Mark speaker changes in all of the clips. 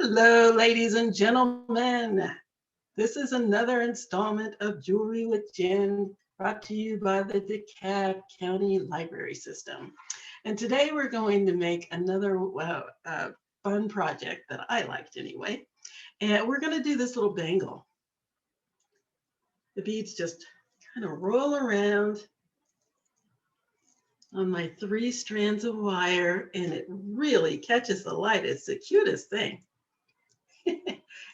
Speaker 1: Hello, ladies and gentlemen. This is another installment of Jewelry with Jen, brought to you by the DeKalb County Library System. And today we're going to make another fun project that I liked anyway. And we're going to do this little bangle. The beads just kind of roll around on my 3 strands of wire, and it really catches the light. It's the cutest thing.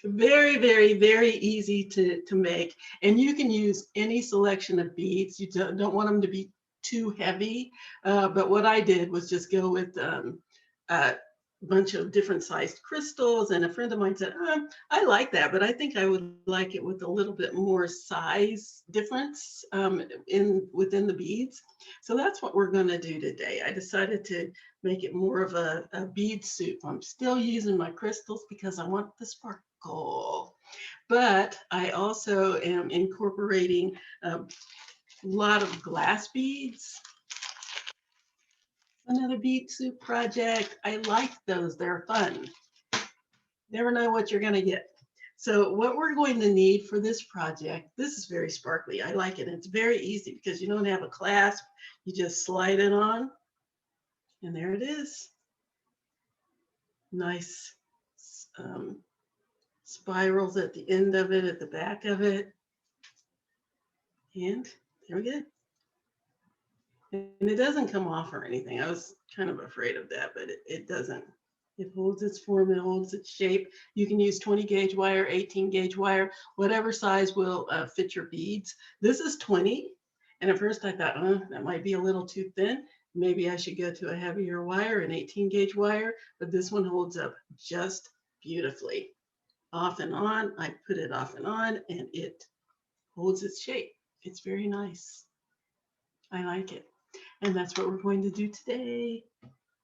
Speaker 1: Very, very, very easy to make. And you can use any selection of beads. You don't want them to be too heavy. But what I did was just go with a bunch of different sized crystals. And a friend of mine said, I like that, but I think I would like it with a little bit more size difference within the beads. So that's what we're going to do today. I decided to make it more of a bead soup. I'm still using my crystals because I want the sparkle. But I also am incorporating a lot of glass beads. Another bead soup project. I like those. They're fun. Never know what you're going to get. So what we're going to need for this project, this is very sparkly. I like it. It's very easy because you don't have a clasp. You just slide it on. And there it is. Nice spirals at the end of it, at the back of it. And there we go. And it doesn't come off or anything. I was kind of afraid of that, but it doesn't. It holds its form, it holds its shape. You can use 20 gauge wire, 18 gauge wire, whatever size will fit your beads. This is 20. And at first I thought, that might be a little too thin. Maybe I should go to a heavier wire, an 18 gauge wire, but this one holds up just beautifully. Off and on, I put it off and on, and it holds its shape. It's very nice. I like it. And that's what we're going to do today.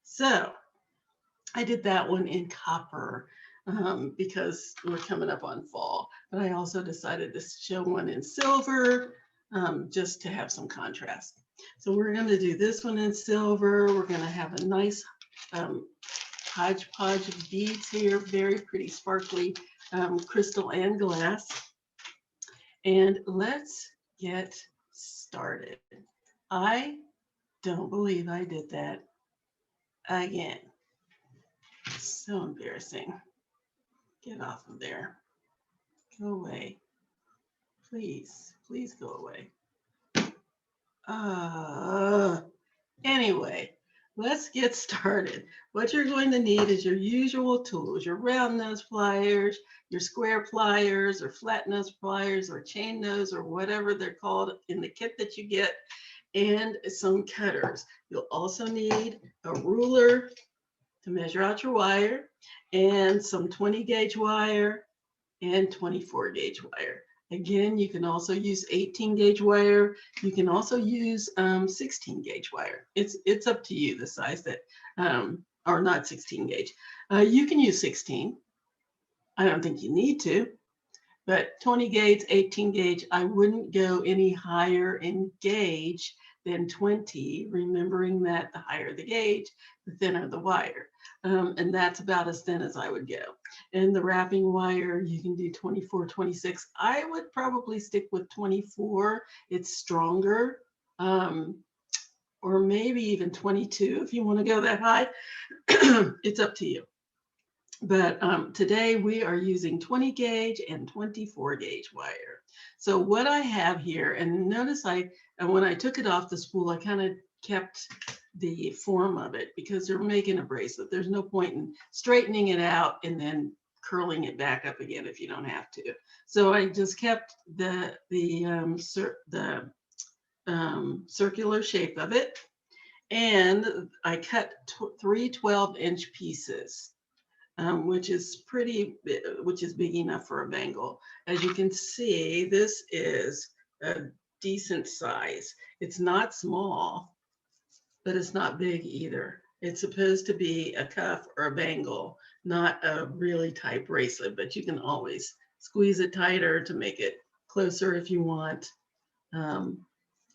Speaker 1: So I did that one in copper because we're coming up on fall. But I also decided to show one in silver just to have some contrast. So we're going to do this one in silver. We're going to have a nice hodgepodge of beads here, very pretty sparkly crystal and glass. And let's get started. I don't believe I did that again. So embarrassing. Get off of there. Go away. Please, please go away. Anyway, let's get started. What you're going to need is your usual tools, your round nose pliers, your square pliers, or flat nose pliers, or chain nose, or whatever they're called in the kit that you get, and some cutters. You'll also need a ruler to measure out your wire, and some 20 gauge wire and 24 gauge wire. Again, you can also use 18 gauge wire. You can also use 16 gauge wire. It's up to you, the size that, or not 16 gauge. You can use 16. I don't think you need to, but 20 gauge, 18 gauge, I wouldn't go any higher in gauge than 20, remembering that the higher the gauge, the thinner the wire. And that's about as thin as I would go. And the wrapping wire, you can do 24, 26. I would probably stick with 24. It's stronger. Or maybe even 22 if you want to go that high. It's up to you. But today we are using 20 gauge and 24 gauge wire. So what I have here, and notice when I took it off the spool, I kind of kept the form of it because they're making a bracelet. There's no point in straightening it out and then curling it back up again if you don't have to. So I just kept the circular shape of it, and I cut 3 12-inch pieces. Which is big enough for a bangle. As you can see, this is a decent size. It's not small, but it's not big either. It's supposed to be a cuff or a bangle, not a really tight bracelet, but you can always squeeze it tighter to make it closer if you want.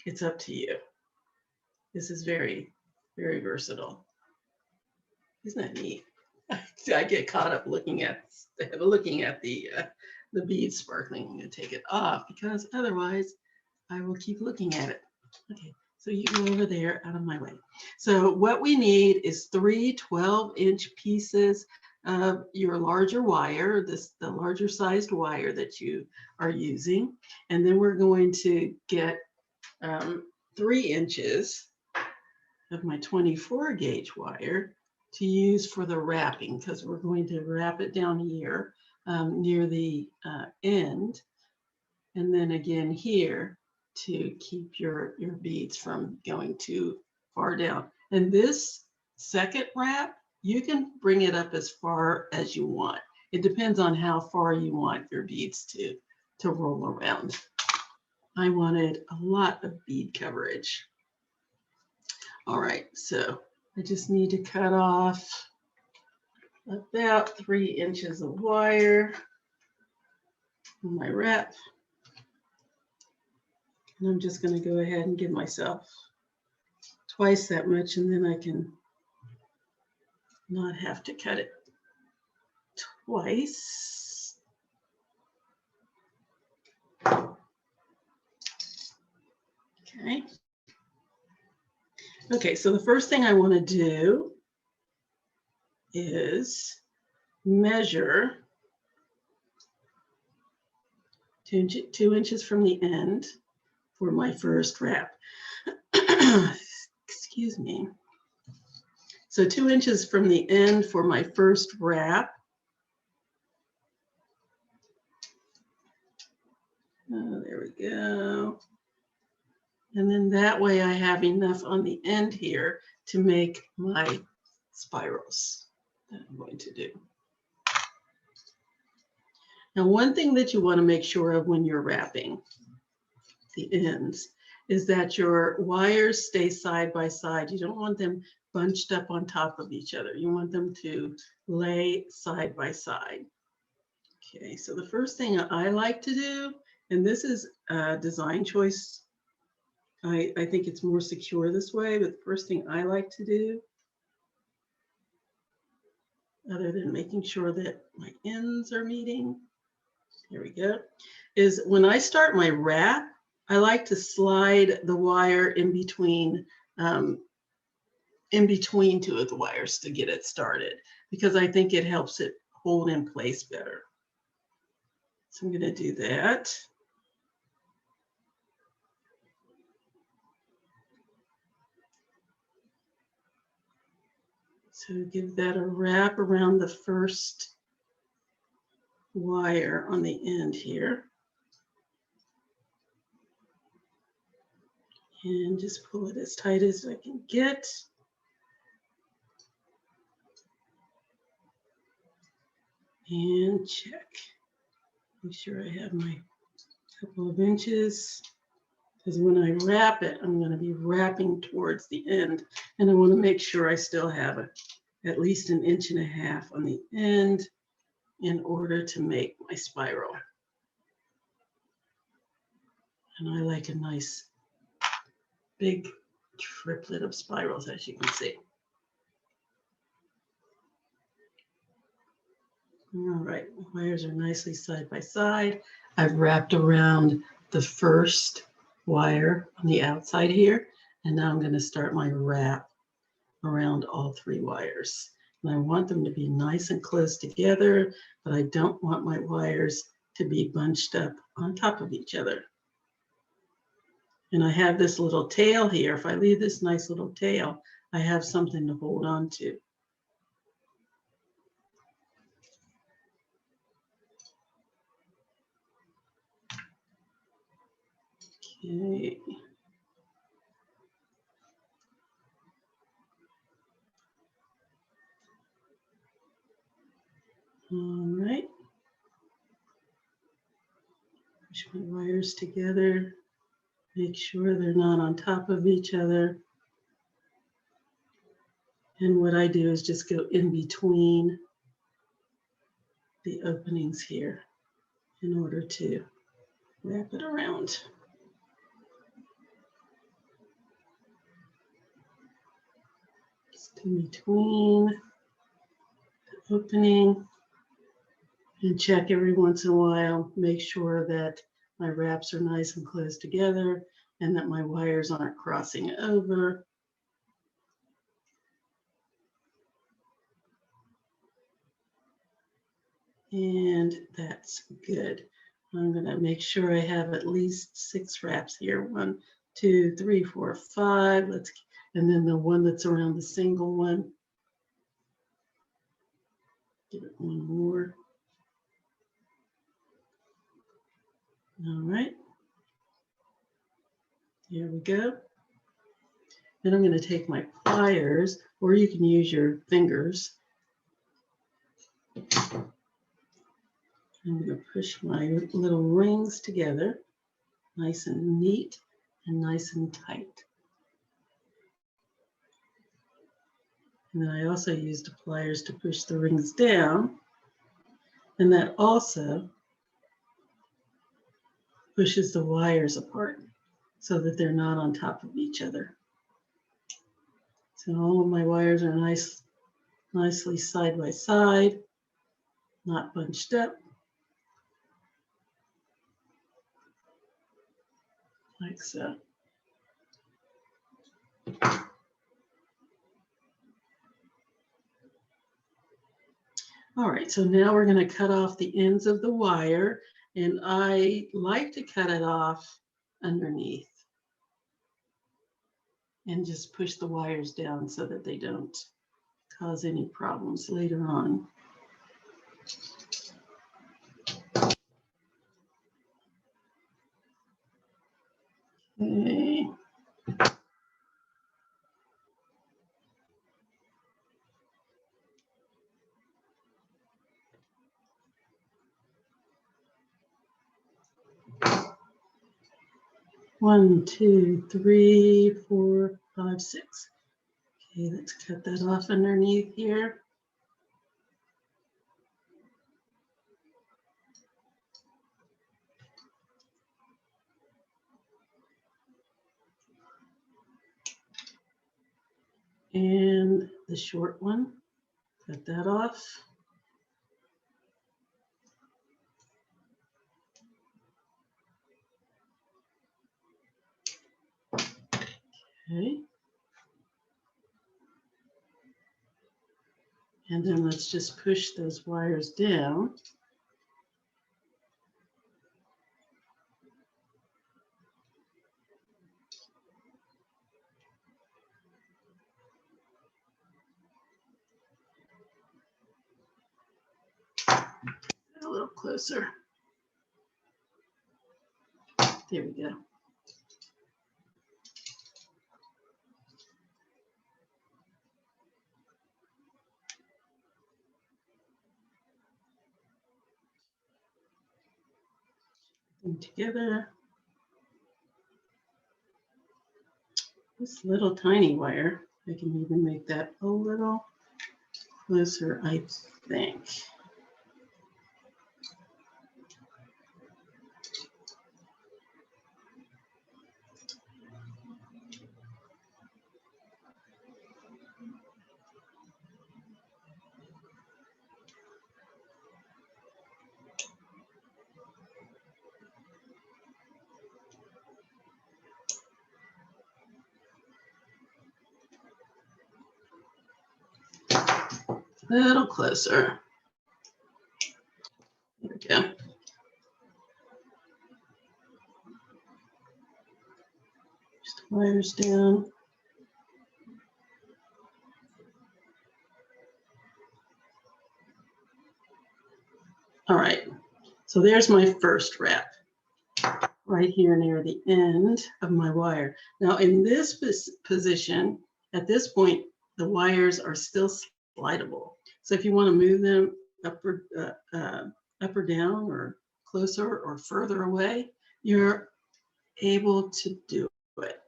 Speaker 1: It's up to you. This is very, very versatile. Isn't that neat? See, I get caught up looking at the beads sparkling. I'm going to take it off because otherwise I will keep looking at it. Okay, so you go over there out of my way. So what we need is 3 12-inch pieces of your larger wire, the larger sized wire that you are using. And then we're going to get 3 inches of my 24 gauge wire to use for the wrapping, because we're going to wrap it down here near the end, and then again here to keep your beads from going too far down. And this second wrap, you can bring it up as far as you want. It depends on how far you want your beads to roll around. I wanted a lot of bead coverage. All right, so I just need to cut off about 3 inches of wire on my wrap. And I'm just going to go ahead and give myself twice that much, and then I can not have to cut it twice. Okay. Okay, so the first thing I want to do is measure 2 inches from the end for my first wrap. Excuse me. So 2 inches from the end for my first wrap. Oh, there we go. And then that way I have enough on the end here to make my spirals that I'm going to do. Now, one thing that you want to make sure of when you're wrapping the ends is that your wires stay side by side. You don't want them bunched up on top of each other. You want them to lay side by side. Okay, so the first thing I like to do, and this is a design choice, I think it's more secure this way, but the first thing I like to do, other than making sure that my ends are meeting, here we go, is when I start my wrap, I like to slide the wire in between two of the wires to get it started, because I think it helps it hold in place better. So I'm going to do that. So give that a wrap around the first wire on the end here. And just pull it as tight as I can get. And check. Make sure I have my couple of inches. Because when I wrap it, I'm going to be wrapping towards the end. And I want to make sure I still have at least 1.5 inches on the end in order to make my spiral. And I like a nice big triplet of spirals, as you can see. All right, wires are nicely side by side. I've wrapped around the first wire on the outside here, and now I'm going to start my wrap around all 3 wires. And I want them to be nice and close together, but I don't want my wires to be bunched up on top of each other. And I have this little tail here. If I leave this nice little tail, I have something to hold on to. Okay. All right. Push my wires together. Make sure they're not on top of each other. And what I do is just go in between the openings here in order to wrap it around. Just in between opening and check every once in a while, make sure that my wraps are nice and close together and that my wires aren't crossing over. And that's good. I'm going to make sure I have at least 6 wraps here. 1, 2, 3, 4, 5. And then the one that's around the single one. Give it one more. All right. Here we go. Then I'm going to take my pliers, or you can use your fingers. I'm going to push my little rings together, nice and neat and nice and tight. And then I also use the pliers to push the rings down. And that also pushes the wires apart so that they're not on top of each other. So all of my wires are nicely side by side, not bunched up. Like so. All right, so now we're going to cut off the ends of the wire, and I like to cut it off underneath and just push the wires down so that they don't cause any problems later on. Okay. One, two, three, 4, 5, 6. Okay, let's cut that off underneath here. And the short one, cut that off. Okay. And then let's just push those wires down. A little closer. There we go. And together. This little tiny wire, I can even make that a little closer, I think. A little closer. There we go. Just wires down. All right, so there's my first wrap right here near the end of my wire. Now in this position, at this point, the wires are still slidable. So if you want to move them up or down or closer or further away, you're able to do it.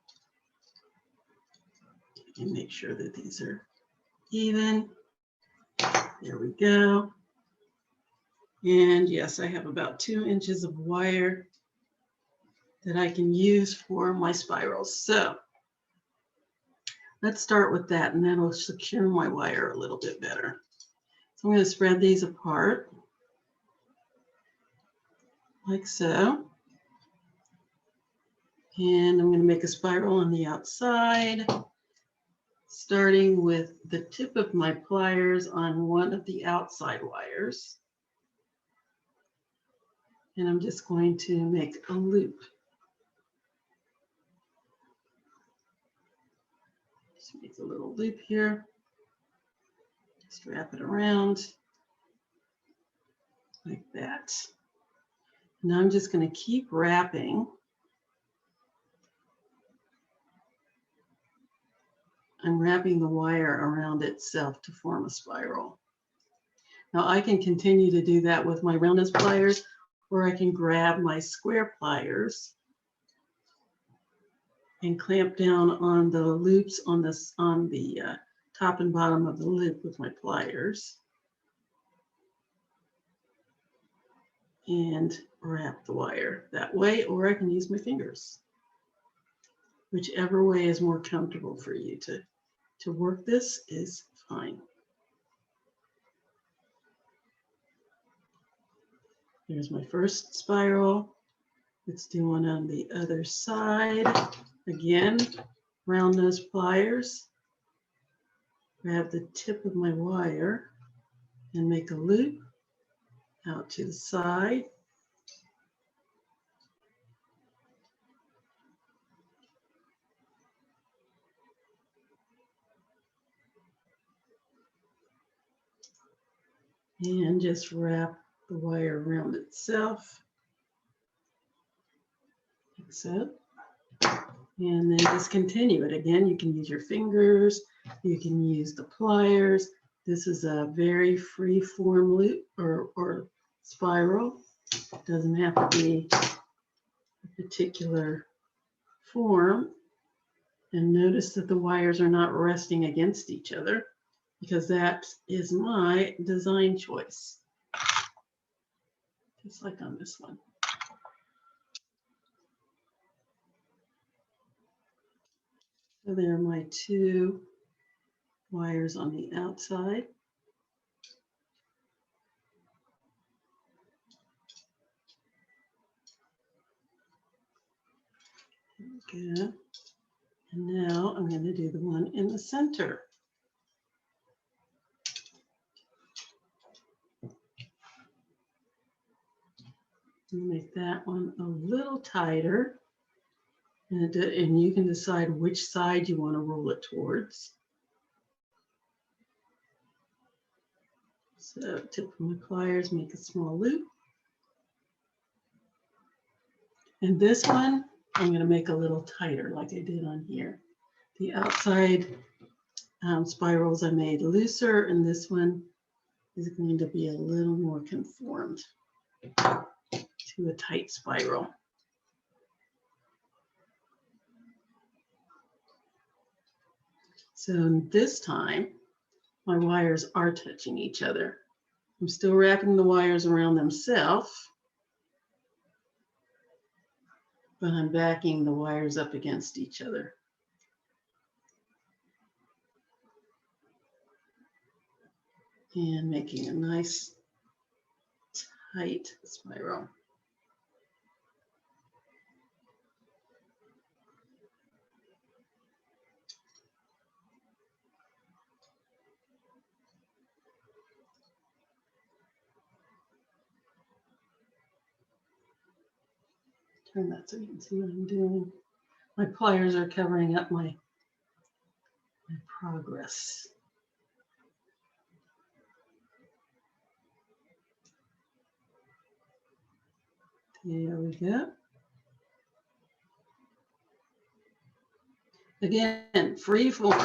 Speaker 1: And make sure that these are even. There we go. And yes, I have about 2 inches of wire that I can use for my spirals. So let's start with that, and that'll secure my wire a little bit better. I'm going to spread these apart like so. And I'm going to make a spiral on the outside, starting with the tip of my pliers on one of the outside wires. And I'm just going to make a loop. Just make a little loop here. Just wrap it around like that. Now I'm just going to keep wrapping. I'm wrapping the wire around itself to form a spiral. Now I can continue to do that with my roundness pliers, or I can grab my square pliers and clamp down on the loops on the top and bottom of the loop with my pliers and wrap the wire that way, or I can use my fingers. Whichever way is more comfortable for you to work this is fine. Here's my first spiral. Let's do one on the other side. Again, round nose pliers. Grab the tip of my wire and make a loop out to the side. And just wrap the wire around itself, like so. And then just continue it. Again, you can use your fingers, you can use the pliers. This is a very free form loop or spiral. It doesn't have to be a particular form. And notice that the wires are not resting against each other, because that is my design choice. Just like on this one. So there are my two wires on the outside. Good. And now I'm going to do the one in the center. Make that one a little tighter. And you can decide which side you want to roll it towards. So tip of my pliers, make a small loop. And this one, I'm going to make a little tighter like I did on here. The outside spirals I made looser, and this one is going to be a little more conformed to a tight spiral. So this time, my wires are touching each other. I'm still wrapping the wires around themselves, but I'm backing the wires up against each other. And making a nice tight spiral. Turn that so you can see what I'm doing. My pliers are covering up my progress. There we go. Again, free form.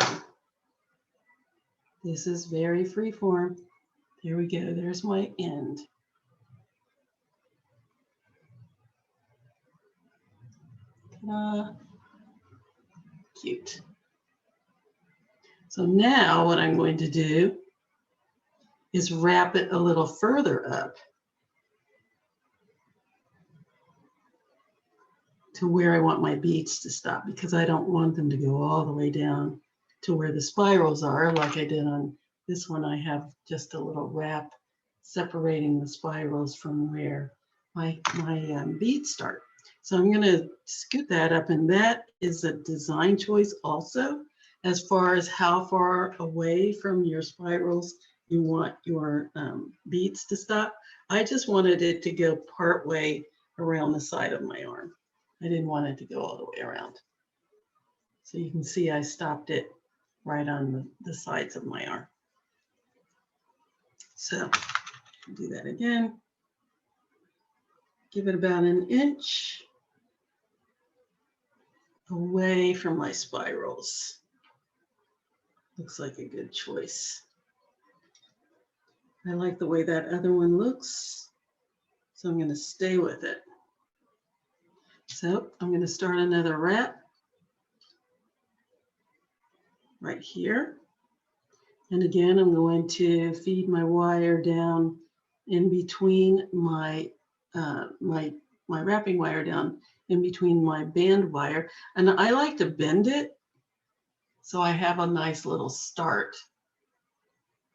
Speaker 1: This is very free form. There we go. There's my end. Cute. So now what I'm going to do is wrap it a little further up to where I want my beads to stop, because I don't want them to go all the way down to where the spirals are like I did on This one I have just a little wrap separating the spirals from where my beads start. So I'm going to scoot that up, and that is a design choice also, as far as how far away from your spirals you want your beads to stop. I just wanted it to go part way around the side of my arm. I didn't want it to go all the way around. So you can see I stopped it right on the sides of my arm. So do that again. Give it about an inch away from my spirals. Looks like a good choice. I like the way that other one looks, so I'm going to stay with it. So I'm going to start another wrap right here. And again, I'm going to feed my wire down in between my wrapping wire down in between my band wire. And I like to bend it so I have a nice little start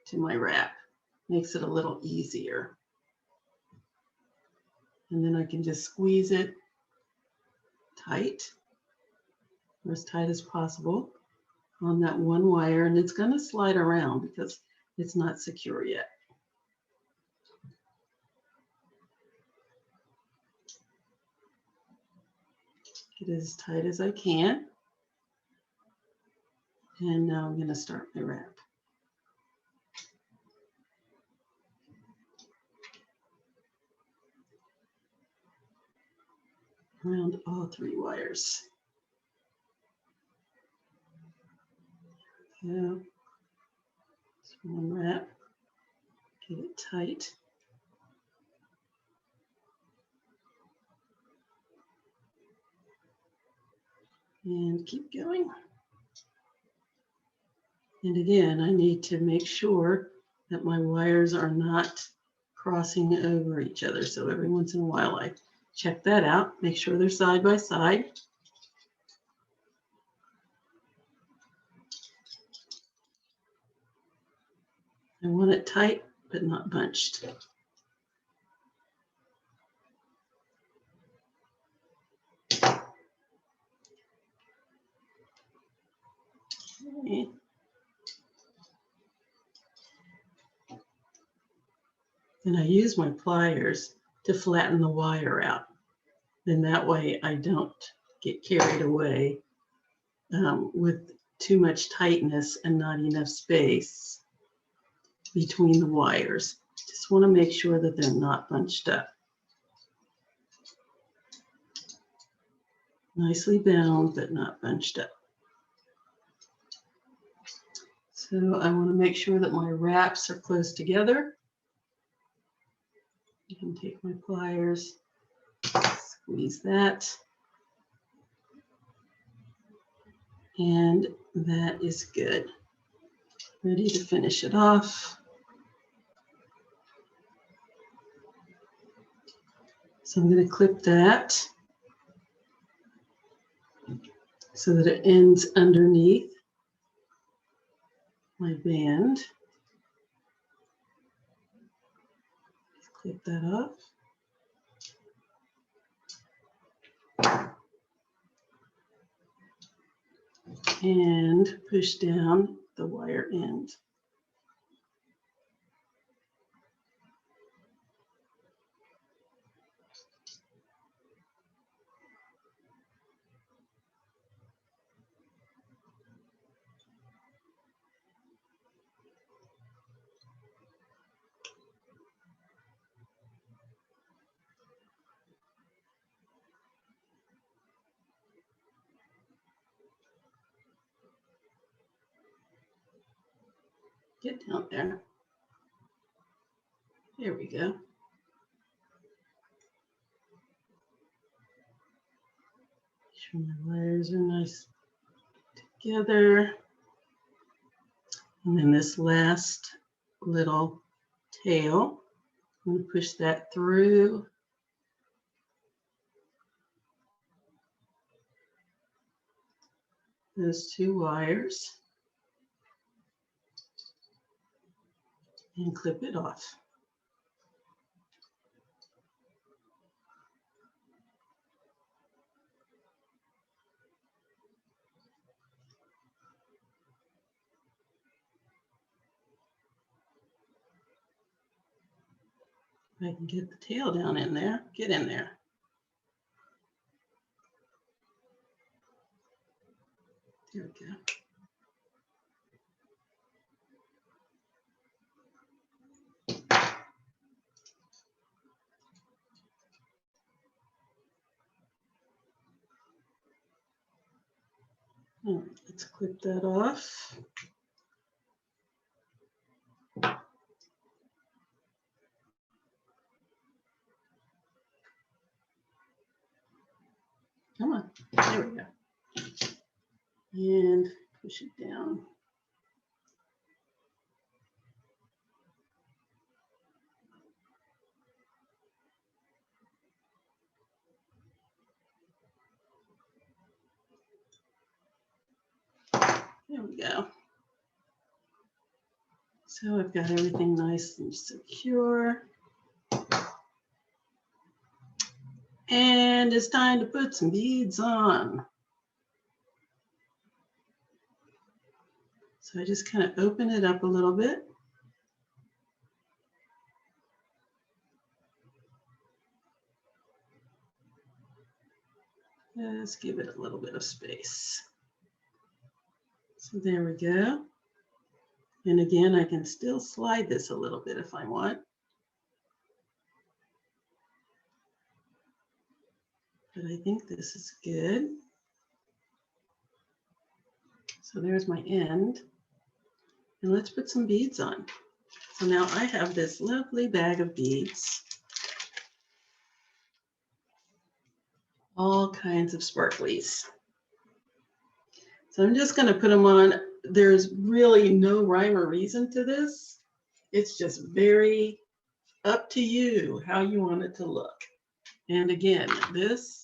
Speaker 1: to my wrap. Makes it a little easier. And then I can just squeeze it tight, or as tight as possible on that one wire, and it's going to slide around because it's not secure yet. Get it as tight as I can. And now I'm going to start my wrap. Around all three wires. Yeah. Just one wrap. Get it tight. And keep going. And again, I need to make sure that my wires are not crossing over each other. So every once in a while I check that out, make sure they're side by side. I want it tight, but not bunched. Okay. And I use my pliers to flatten the wire out. Then that way I don't get carried away with too much tightness and not enough space between the wires. Just want to make sure that they're not bunched up. Nicely bound, but not bunched up. So I want to make sure that my wraps are close together. You can take my pliers, squeeze that. And that is good. Ready to finish it off. So I'm going to clip that so that it ends underneath my band. Clip that off. And push down the wire end. Get down there. There we go. Make sure my wires are nice together. And then this last little tail, I'm going to push that through. Those two wires. and clip it off. I can get the tail down in there. Get in there. There we go. Let's clip that off. Come on, there we go. And push it down. There we go. So I've got everything nice and secure. And it's time to put some beads on. So I just kind of open it up a little bit. Let's give it a little bit of space. So there we go. And again, I can still slide this a little bit if I want. But I think this is good. So there's my end. And let's put some beads on. So now I have this lovely bag of beads. All kinds of sparklies. So I'm just going to put them on. There's really no rhyme or reason to this. It's just very up to you how you want it to look. And again, this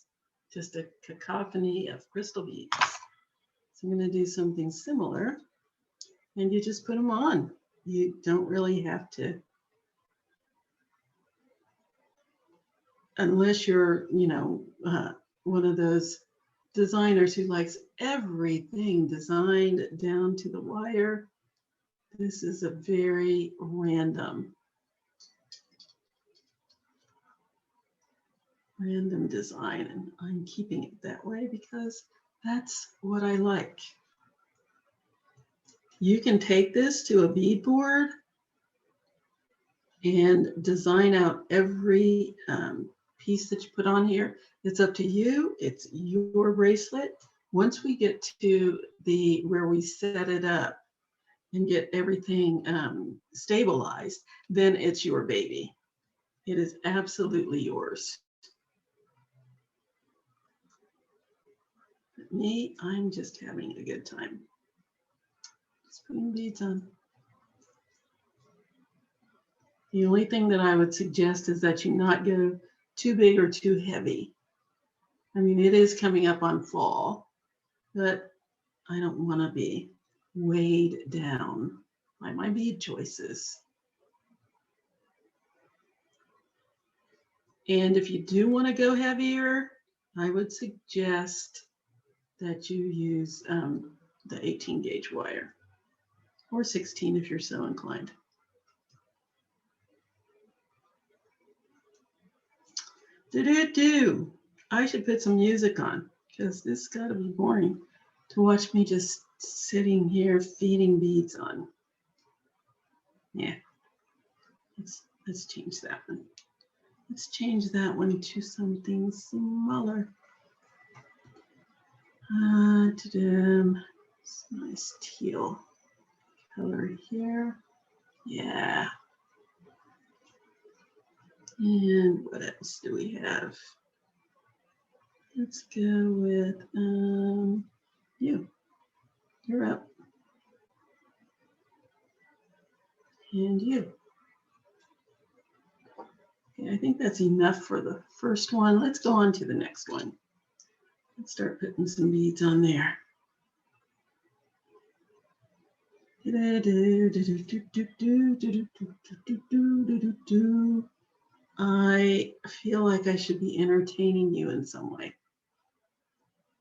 Speaker 1: just a cacophony of crystal beads. So I'm going to do something similar, and you just put them on. You don't really have to, unless you're, one of those designers who likes everything designed down to the wire. This is a very random design, and I'm keeping it that way because that's what I like. You can take this to a bead board and design out every piece that you put on here. It's up to you. It's your bracelet. Once we get to where we set it up and get everything stabilized, then it's your baby. It is absolutely yours. But me, I'm just having a good time. Just putting beads on. The only thing that I would suggest is that you not go too big or too heavy. I mean, it is coming up on fall, but I don't want to be weighed down by my bead choices. And if you do want to go heavier, I would suggest that you use the 18 gauge wire, or 16 if you're so inclined. Do-do-do. I should put some music on, because this has got to be boring to watch me just sitting here feeding beads on. Yeah, let's change that one. Let's change that one to something smaller. Nice teal color here. Yeah. And what else do we have? Let's go with you. You're up. And you. Okay, I think that's enough for the first one. Let's go on to the next one. Let's start putting some beads on there. I feel like I should be entertaining you in some way,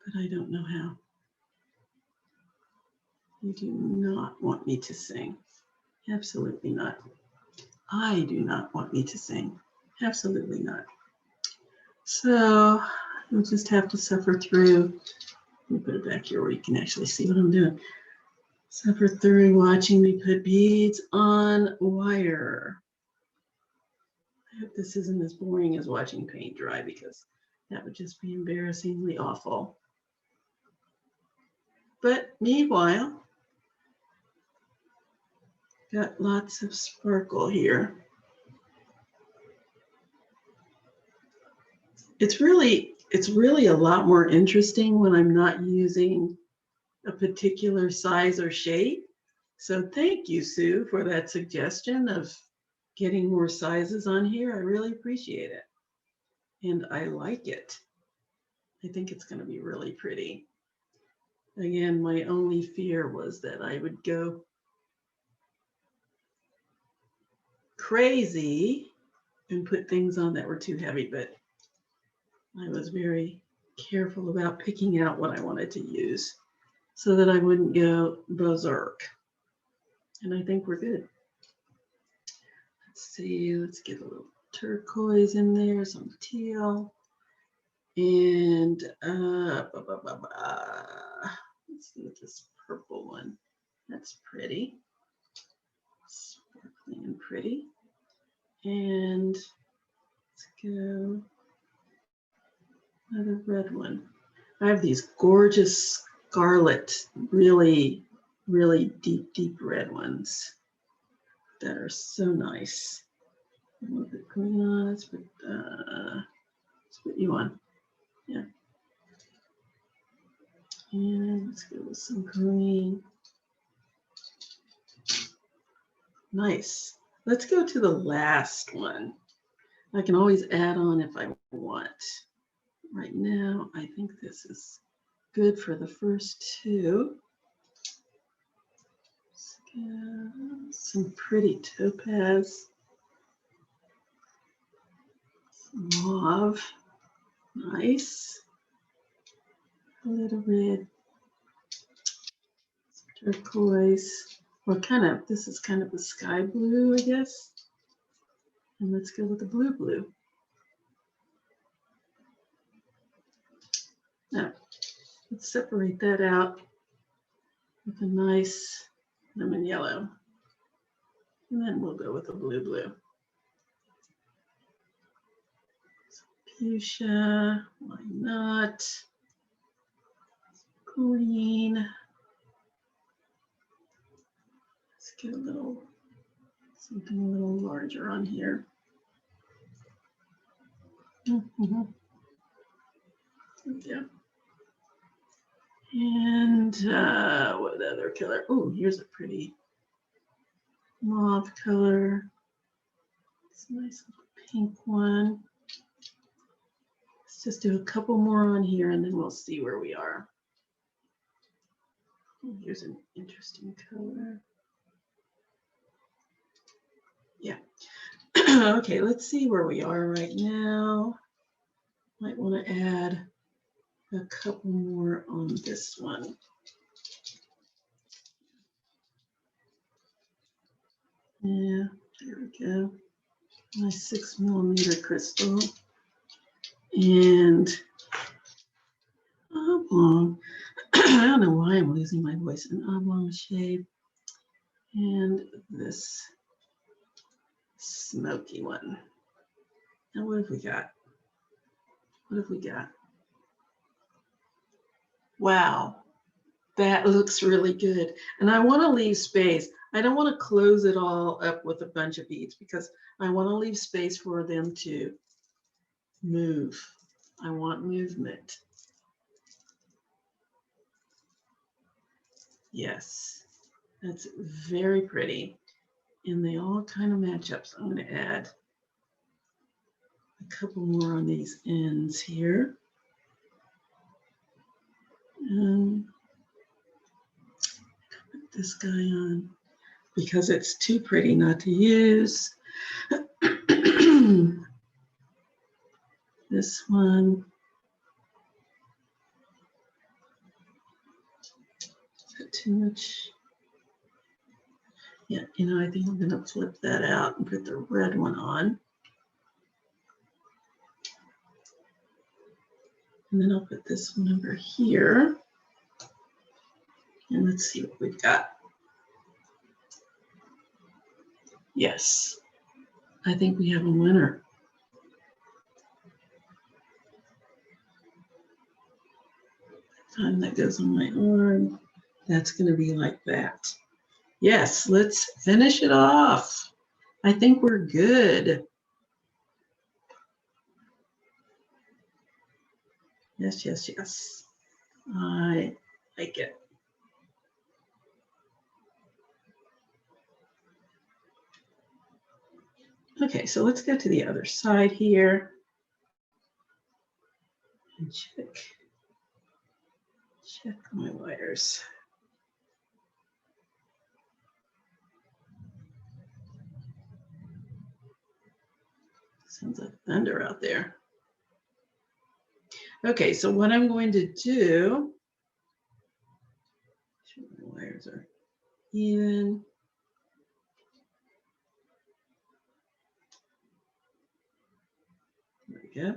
Speaker 1: but I don't know how. You do not want me to sing. Absolutely not. I do not want me to sing. Absolutely not. So you'll just have to suffer through. Let me put it back here where you can actually see what I'm doing. Suffer through watching me put beads on wire. I hope this isn't as boring as watching paint dry, because that would just be embarrassingly awful. But meanwhile, got lots of sparkle here. It's really a lot more interesting when I'm not using a particular size or shape. So thank you, Sue, for that suggestion of getting more sizes on here. I really appreciate it. And I like it. I think it's going to be really pretty. Again, my only fear was that I would go crazy and put things on that were too heavy, but I was very careful about picking out what I wanted to use so that I wouldn't go berserk. And I think we're good. Let's see, let's get a little turquoise in there, some teal. And let's see what this purple one. That's pretty. Sparkling and pretty. And let's go another red one. I have these gorgeous scarlet, really, really deep, deep red ones that are so nice. A little bit green on. Let's put you on. Yeah. And let's go with some green. Nice. Let's go to the last one. I can always add on if I want. Right now, I think this is good for the first two. Some pretty topaz. Some mauve. Nice. A little red. Some turquoise. Well, this is kind of a sky blue, I guess. And let's go with the blue blue. Now, let's separate that out with a nice lemon yellow. And then we'll go with the blue blue. Fuchsia, why not? Green. Let's get something a little larger on here. Yeah. And what other color? Oh, here's a pretty mauve color. It's a nice little pink one. Let's just do a couple more on here and then we'll see where we are. Oh, here's an interesting color. Yeah. Okay, let's see where we are right now. Might want to add a couple more on this one. Yeah, there we go. My 6mm crystal. And oblong. I don't know why I'm losing my voice. An oblong shape. And this smoky one. Now what have we got? What have we got? Wow, that looks really good. And I want to leave space. I don't want to close it all up with a bunch of beads because I want to leave space for them to move. I want movement. Yes, that's very pretty. And they all kind of match up. So I'm going to add a couple more on these ends here. And put this guy on. because it's too pretty not to use. This one. Is that too much? Yeah, you know, I think I'm going to flip that out and put the red one on. And then I'll put this one over here. And let's see what we've got. Yes, I think we have a winner. Time that goes on my arm, that's going to be like that. Yes, let's finish it off. I think we're good. Yes, yes, yes. I like it. Okay, so let's go to the other side here and check my wires. Sounds like thunder out there. Okay, so what I'm going to do, sure my wires are even. There we go.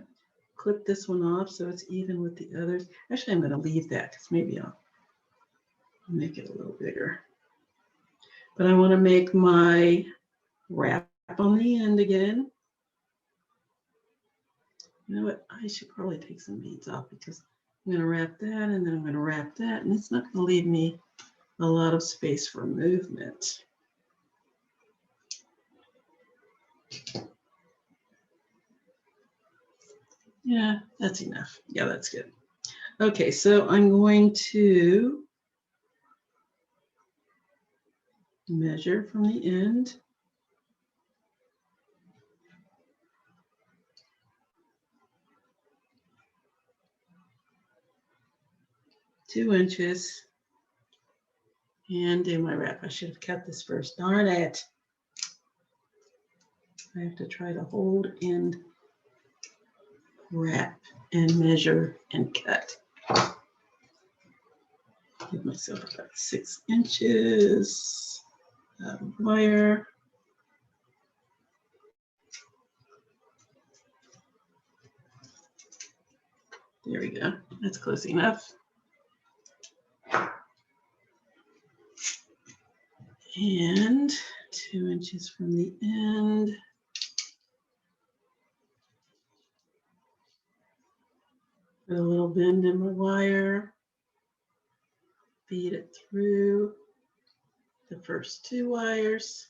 Speaker 1: Clip this one off so it's even with the others. Actually, I'm going to leave that because maybe I'll make it a little bigger. But I want to make my wrap on the end again. You know what? I should probably take some beads off because I'm going to wrap that and then I'm going to wrap that, and it's not going to leave me a lot of space for movement. Yeah, that's enough. Yeah, that's good. Okay, so I'm going to measure from the end. Two inches and do my wrap. I should have cut this first. Darn it. I have to try to hold and wrap and measure and cut. Give myself about 6 inches of wire. There we go. That's close enough. And 2 inches from the end. Put a little bend in my wire. Feed it through the first 2 wires.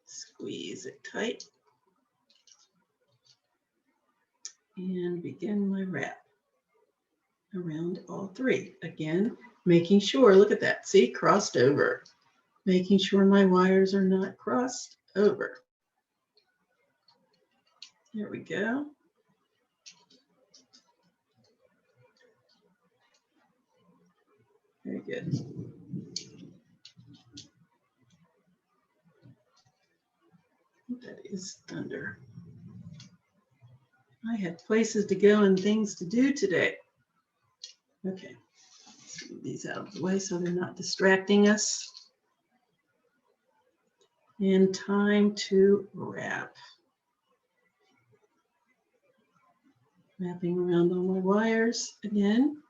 Speaker 1: Squeeze it tight. And begin my wrap around all 3. Again, making sure, look at that, see, crossed over. Making sure my wires are not crossed over. There we go. Very good. That is thunder. I had places to go and things to do today. Okay, let's move these out of the way so they're not distracting us. And time to wrap. Wrapping around all my wires again.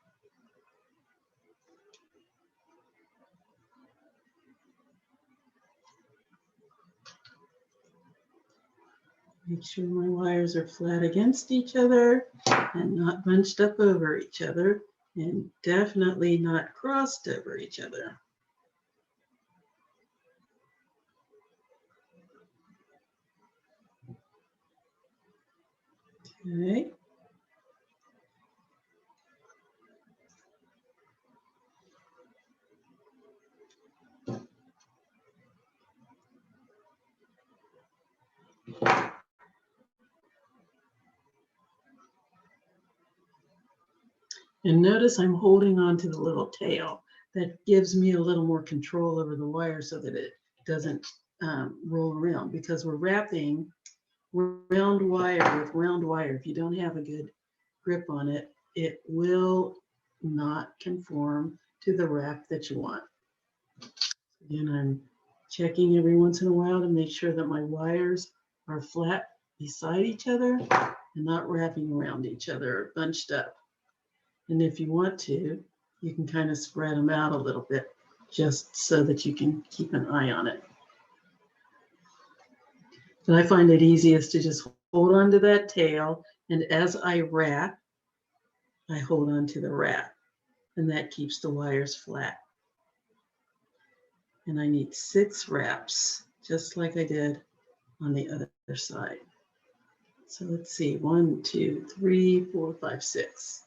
Speaker 1: Make sure my wires are flat against each other and not bunched up over each other, and definitely not crossed over each other. Okay. And notice I'm holding on to the little tail. that gives me a little more control over the wire so that it doesn't roll around, because we're wrapping round wire with round wire. If you don't have a good grip on it, it will not conform to the wrap that you want. Again, I'm checking every once in a while to make sure that my wires are flat beside each other and not wrapping around each other or bunched up. And if you want to, you can kind of spread them out a little bit just so that you can keep an eye on it. But I find it easiest to just hold on to that tail, and as I wrap, I hold on to the wrap, and that keeps the wires flat. And I need 6 wraps, just like I did on the other side. So let's see, 1, 2, 3, 4, 5, 6.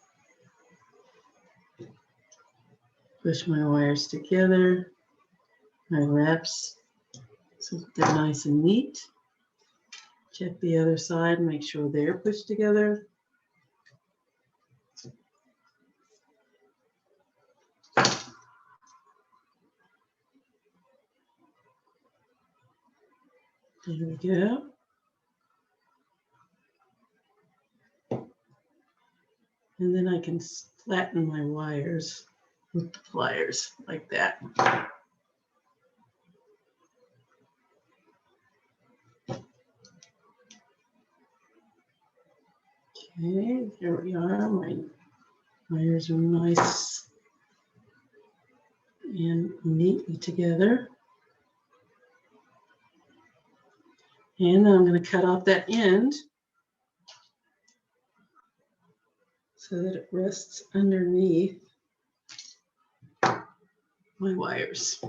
Speaker 1: Push my wires together, my wraps, so they're nice and neat. Check the other side, make sure they're pushed together. There we go. And then I can flatten my wires with the pliers like that. Okay, here we are. My wires are nice and neatly together. And I'm going to cut off that end so that it rests underneath my wires.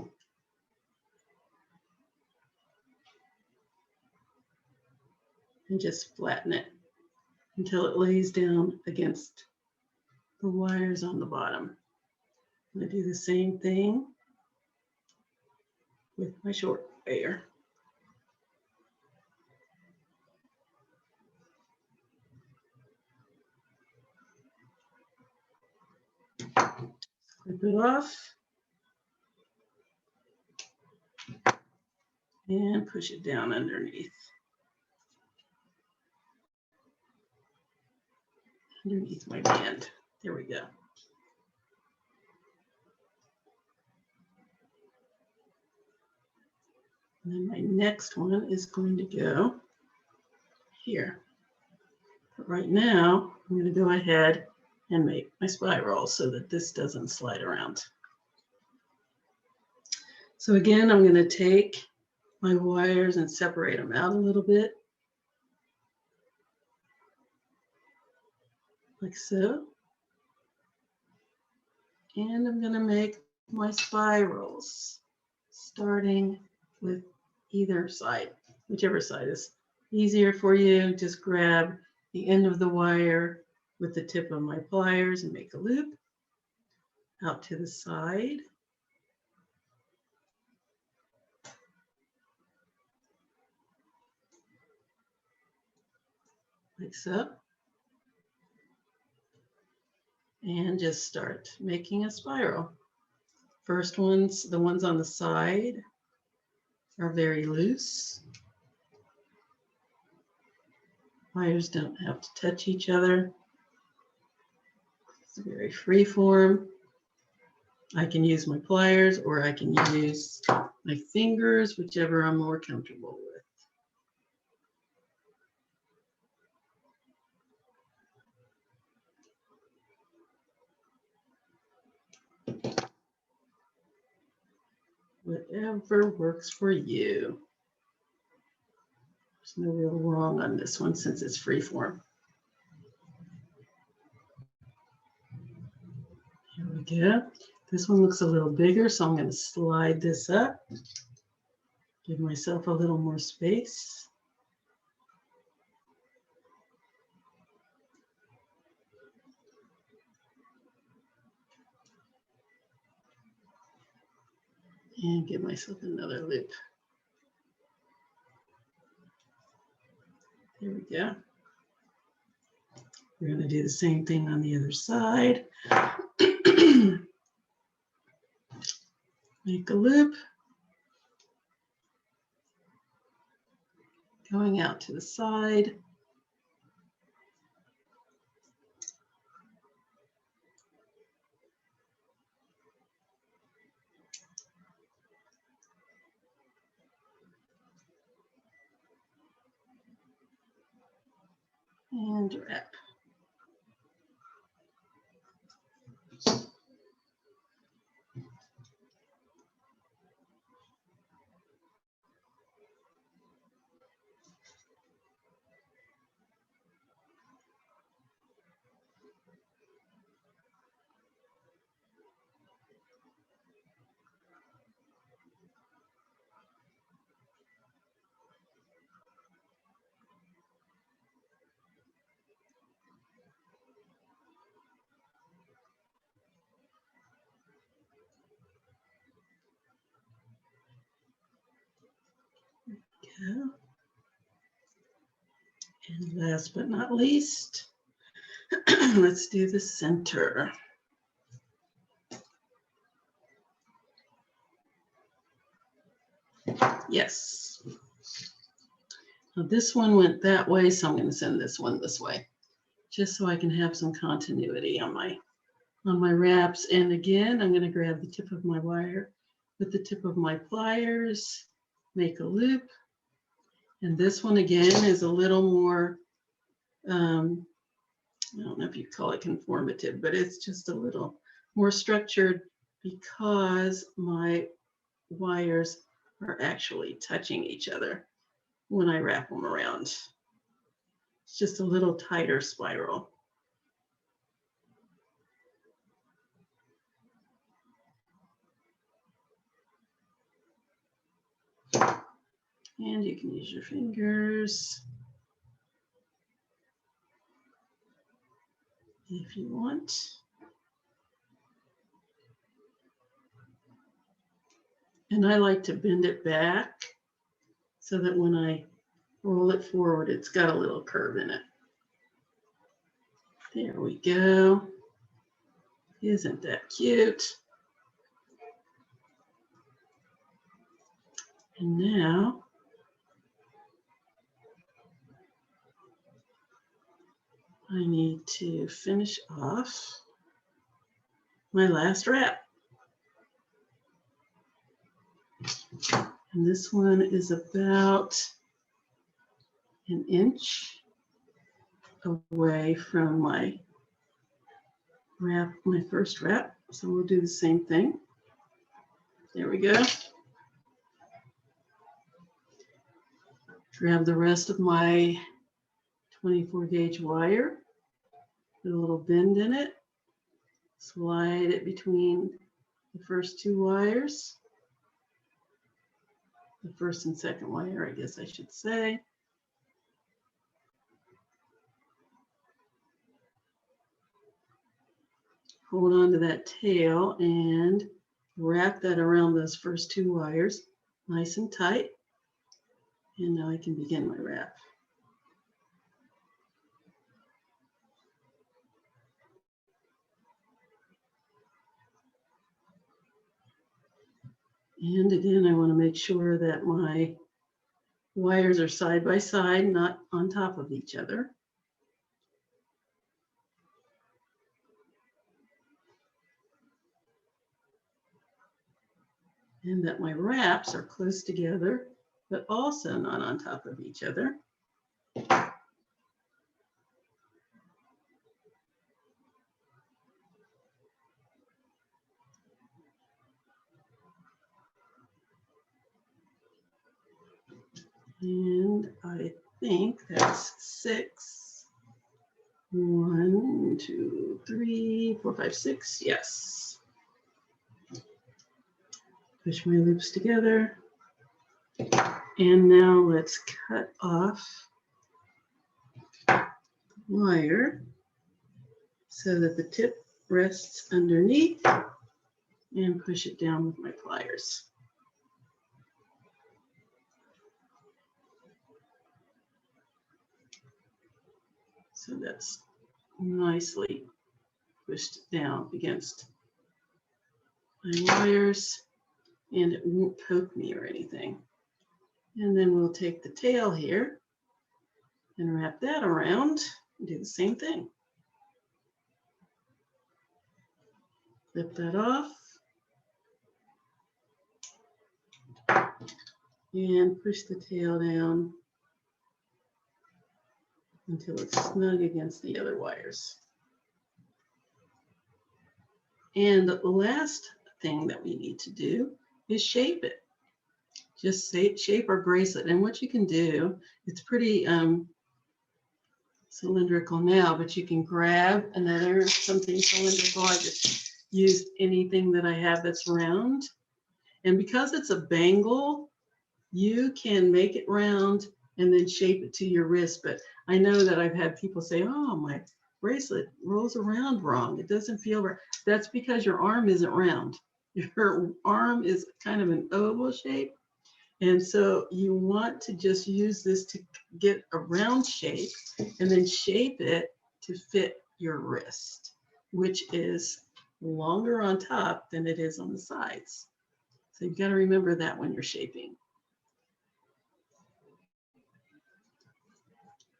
Speaker 1: And just flatten it until it lays down against the wires on the bottom. I'm going to do the same thing with my short wire. Clip it off and push it down underneath. Underneath my band. There we go. And then my next one is going to go here. But right now, I'm going to go ahead and make my spiral so that this doesn't slide around. So again, I'm going to take my wires and separate them out a little bit, like so. And I'm going to make my spirals, starting with either side, whichever side is easier for you. Just grab the end of the wire with the tip of my pliers and make a loop out to the side. Like so. And just start making a spiral. First ones, the ones on the side, are very loose. Wires don't have to touch each other. It's very free form. I can use my pliers or I can use my fingers, whichever I'm more comfortable with. Whatever works for you. There's no real wrong on this one since it's free form. Here we go. This one looks a little bigger, so I'm going to slide this up. Give myself a little more space. And give myself another loop. There we go. We're going to do the same thing on the other side. Make a loop. Going out to the side. And wrap. Go. And last but not least, let's do the center. Yes. Now this one went that way, so I'm going to send this one this way, just so I can have some continuity on my wraps. And again, I'm going to grab the tip of my wire with the tip of my pliers, make a loop. And this one again is a little more, I don't know if you call it conformative, but it's just a little more structured because my wires are actually touching each other when I wrap them around. It's just a little tighter spiral. And you can use your fingers if you want. And I like to bend it back so that when I roll it forward, it's got a little curve in it. There we go. Isn't that cute? And now I need to finish off my last wrap. And this one is about an inch away from my wrap, my first wrap. So we'll do the same thing. There we go. Grab the rest of my 24 gauge wire, put a little bend in it, slide it between the first two wires, the first and second wire, I guess I should say. Hold on to that tail and wrap that around those first two wires nice and tight. And now I can begin my wrap. And again, I want to make sure that my wires are side by side, not on top of each other. And that my wraps are close together, but also not on top of each other. And I think that's 6. 1, 2, 3, 4, 5, 6. Yes. Push my loops together. And now let's cut off the wire so that the tip rests underneath and push it down with my pliers. So that's nicely pushed down against my wires. and it won't poke me or anything. And then we'll take the tail here and wrap that around and do the same thing. Flip that off and push the tail down until it's snug against the other wires. And the last thing that we need to do is shape it. Just shape our bracelet. And what you can do, it's pretty cylindrical now, but you can grab another something cylindrical. I just used anything that I have that's round. And because it's a bangle, you can make it round and then shape it to your wrist. But I know that I've had people say, oh, my bracelet rolls around wrong. It doesn't feel right. That's because your arm isn't round. Your arm is kind of an oval shape. And so you want to just use this to get a round shape and then shape it to fit your wrist, which is longer on top than it is on the sides. So you've got to remember that when you're shaping.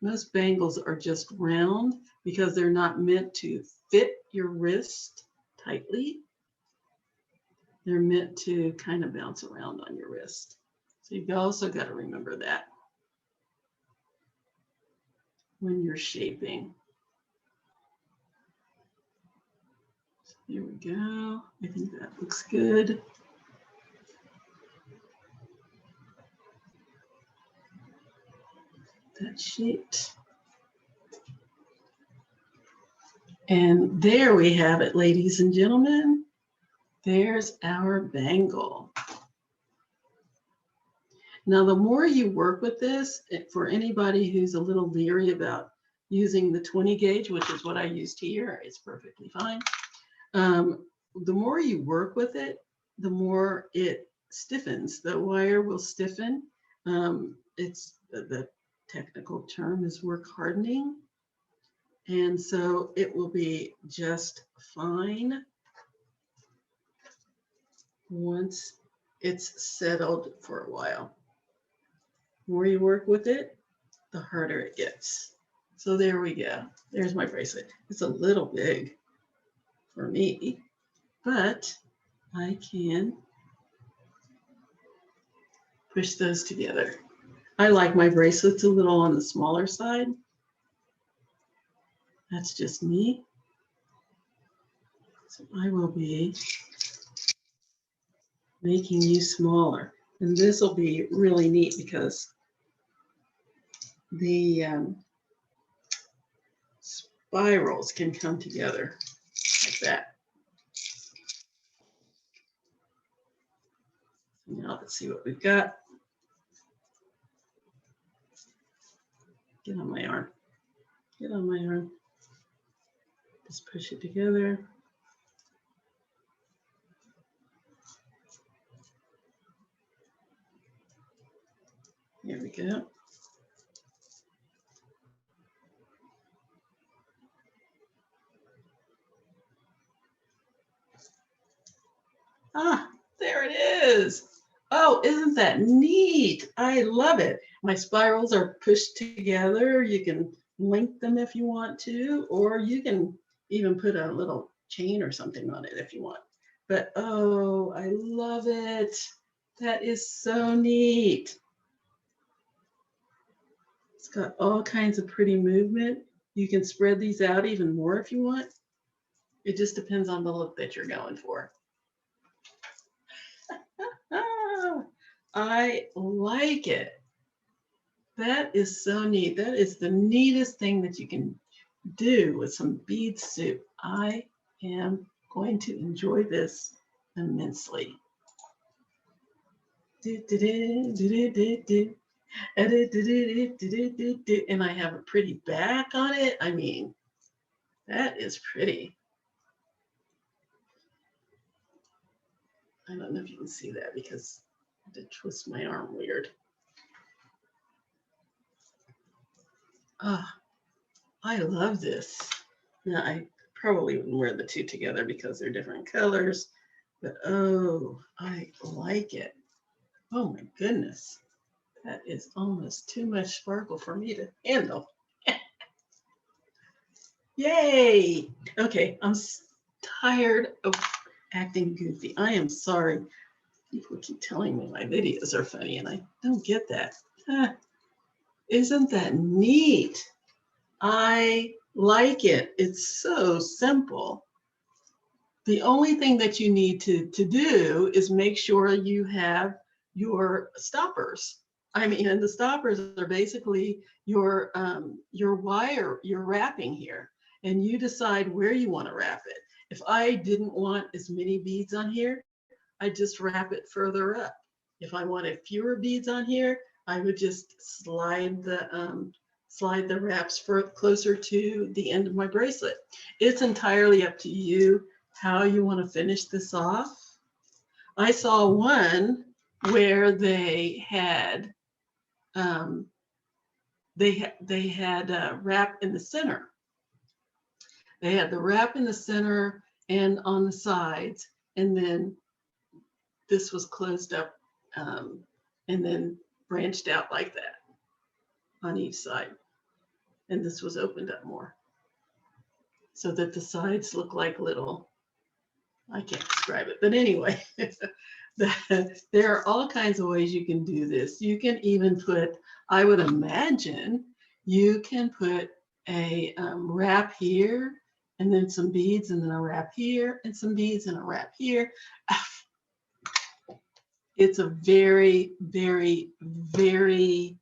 Speaker 1: Most bangles are just round because they're not meant to fit your wrist tightly. They're meant to kind of bounce around on your wrist. So you've also got to remember that when you're shaping. So here we go. I think that looks good. That's shaped. And there we have it, ladies and gentlemen. There's our bangle. Now, the more you work with this, for anybody who's a little leery about using the 20 gauge, which is what I used here, it's perfectly fine. The more you work with it, the more it stiffens. The wire will stiffen. It's the technical term is work hardening. And so it will be just fine once it's settled for a while. The more you work with it, the harder it gets. So there we go. There's my bracelet. It's a little big for me, but I can push those together. I like my bracelets a little on the smaller side. That's just me. So I will be making you smaller. And this will be really neat because the spirals can come together like that. Now let's see what we've got. Get on my arm. Get on my arm. Just push it together. There we go. Ah, there it is. Oh, isn't that neat? I love it. My spirals are pushed together. You can link them if you want to, or you can even put a little chain or something on it if you want. But oh, I love it. That is so neat. It's got all kinds of pretty movement. You can spread these out even more if you want. It just depends on the look that you're going for. I like it. That is so neat. That is the neatest thing that you can do with some bead soup. I am going to enjoy this immensely. And I have a pretty back on it. I mean, that is pretty. I don't know if you can see that because I had to twist my arm weird. Ah, I love this. Now, I probably wouldn't wear the two together because they're different colors, but oh, I like it. Oh my goodness. That is almost too much sparkle for me to handle. Yay. Okay, I'm tired of acting goofy. I am sorry. People keep telling me my videos are funny and I don't get that. Isn't that neat? I like it. It's so simple. The only thing that you need to do is make sure you have your stoppers. I mean, and the stoppers are basically your wire, your wrapping here. And you decide where you want to wrap it. If I didn't want as many beads on here, I just wrap it further up. If I wanted fewer beads on here, I would just slide the wraps closer to the end of my bracelet. It's entirely up to you how you want to finish this off. I saw one where they had wrap in the center. They had the wrap in the center and on the sides, and then this was closed up and then branched out like that on each side. And this was opened up more so that the sides look like little, I can't describe it, but anyway, there are all kinds of ways you can do this. You can even put, I would imagine, you can put a wrap here and then some beads and then a wrap here and some beads and a wrap here. It's a very, very, very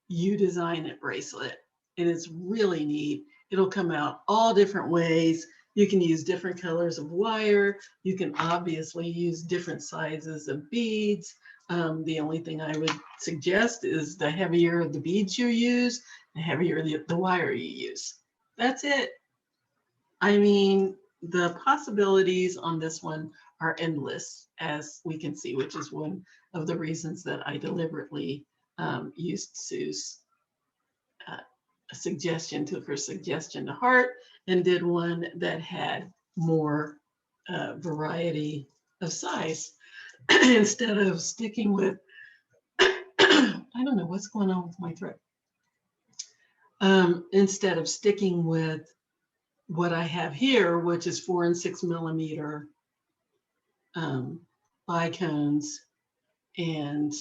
Speaker 1: you design it bracelet. It is really neat. It'll come out all different ways. You can use different colors of wire. You can obviously use different sizes of beads. The only thing I would suggest is the heavier the beads you use, the heavier the wire you use. That's it. I mean, the possibilities on this one are endless, as we can see, which is one of the reasons that I deliberately used Sue's suggestion, took her suggestion to heart, and did one that had more variety of size instead of sticking with, I don't know what's going on with my throat. Instead of sticking with what I have here, which is 4 and 6 millimeter bicones and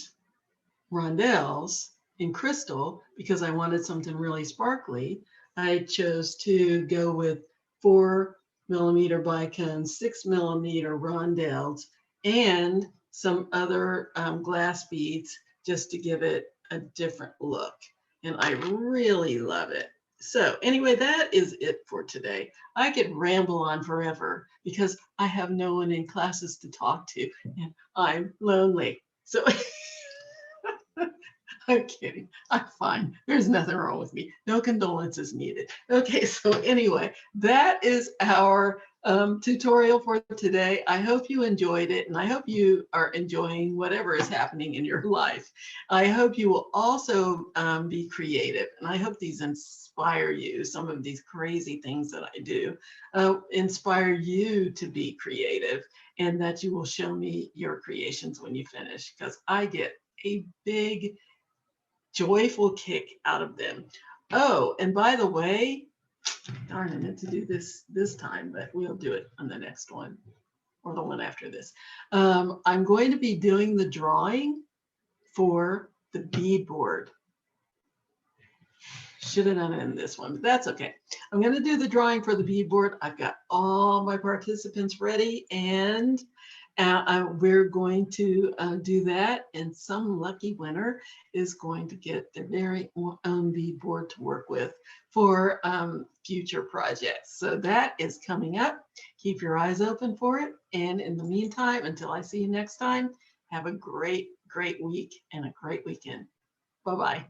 Speaker 1: rondelles in crystal, because I wanted something really sparkly, I chose to go with 4 millimeter bicones, 6 millimeter rondelles, and some other glass beads just to give it a different look. And I really love it. So anyway, that is it for today. I could ramble on forever because I have no one in classes to talk to and I'm lonely. So I'm kidding. I'm fine. There's nothing wrong with me. No condolences needed. Okay, so anyway, that is our tutorial for today. I hope you enjoyed it, and I hope you are enjoying whatever is happening in your life. I hope you will also be creative, and I hope these inspire you. Some of these crazy things that I do inspire you to be creative, and that you will show me your creations when you finish, because I get a big joyful kick out of them. Oh, and by the way, darn, I meant to do this time, but we'll do it on the next one or the one after this. I'm going to be doing the drawing for the bead board. Should have done it in this one, but that's okay. I'm going to do the drawing for the bead board. I've got all my participants ready, and we're going to do that, and some lucky winner is going to get their very own bead board to work with for future projects. So that is coming up. Keep your eyes open for it. And in the meantime, until I see you next time, have a great, great week and a great weekend. Bye-bye.